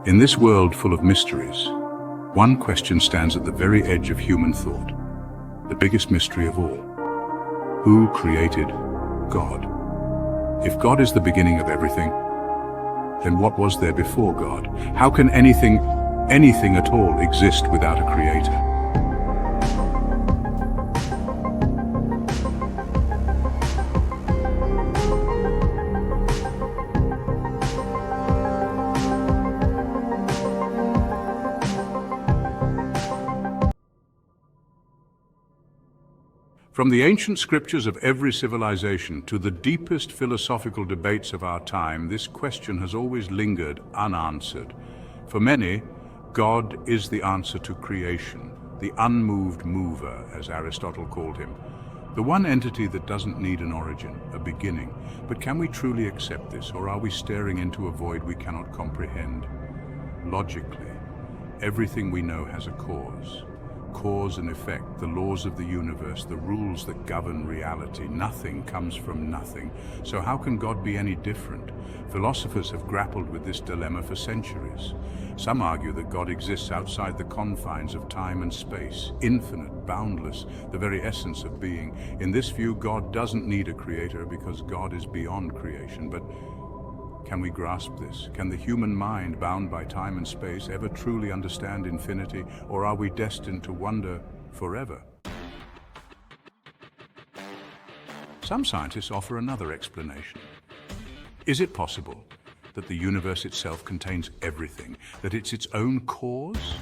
In this world full of mysteries, one question stands at the very edge of human thought, the biggest mystery of all. Who created God? If God is the beginning of everything, then what was there before God? How can anything at all exist without a creator? From the ancient scriptures of every civilization to the deepest philosophical debates of our time, this question has always lingered unanswered. For many, God is the answer to creation, the unmoved mover, as Aristotle called him. The one entity that doesn't need an origin, a beginning. But can we truly accept this, or are we staring into a void we cannot comprehend? Logically, everything we know has a cause. Cause and effect, the laws of the universe, the rules that govern reality. Nothing comes from nothing. So how can God be any different? Philosophers have grappled with this dilemma for centuries. Some argue that God exists outside the confines of time and space, infinite, boundless, the very essence of being. In this view, God doesn't need a creator because God is beyond creation. But can we grasp this? Can the human mind, bound by time and space, ever truly understand infinity, or are we destined to wonder forever? Some scientists offer another explanation. Is it possible that the universe itself contains everything, that it's its own cause?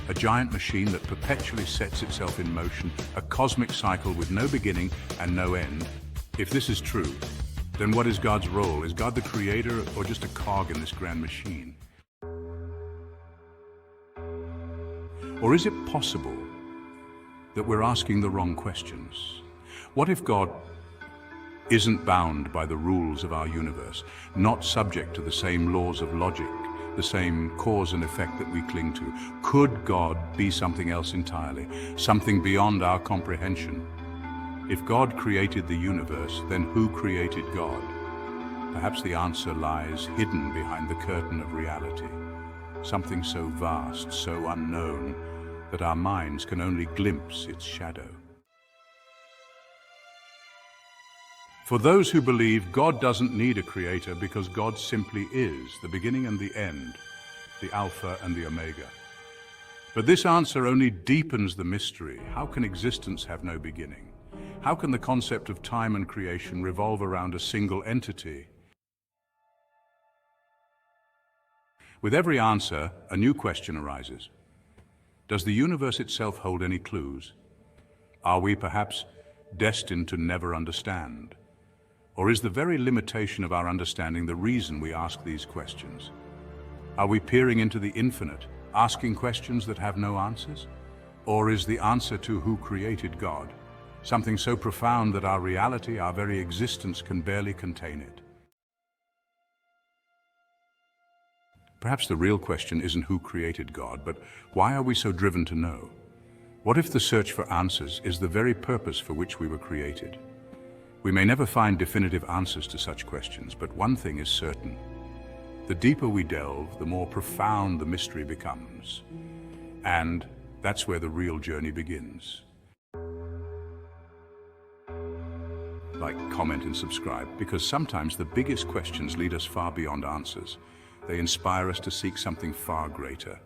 A giant machine that perpetually sets itself in motion, a cosmic cycle with no beginning and no end? If this is true, then what is God's role? Is God the creator or just a cog in this grand machine? Or is it possible that we're asking the wrong questions? What if God isn't bound by the rules of our universe, not subject to the same laws of logic, the same cause and effect that we cling to? Could God be something else entirely, something beyond our comprehension? If God created the universe, then who created God? Perhaps the answer lies hidden behind the curtain of reality, something so vast, so unknown, that our minds can only glimpse its shadow. For those who believe, God doesn't need a creator because God simply is, the beginning and the end, the Alpha and the Omega. But this answer only deepens the mystery. How can existence have no beginning? How can the concept of time and creation revolve around a single entity? With every answer, a new question arises. Does the universe itself hold any clues? Are we perhaps destined to never understand? Or is the very limitation of our understanding the reason we ask these questions? Are we peering into the infinite, asking questions that have no answers? Or is the answer to who created God something so profound that our reality, our very existence, can barely contain it? Perhaps the real question isn't who created God, but why are we so driven to know? What if the search for answers is the very purpose for which we were created? We may never find definitive answers to such questions, but one thing is certain. The deeper we delve, the more profound the mystery becomes. And that's where the real journey begins. Like, comment, and subscribe, because sometimes the biggest questions lead us far beyond answers. They inspire us to seek something far greater.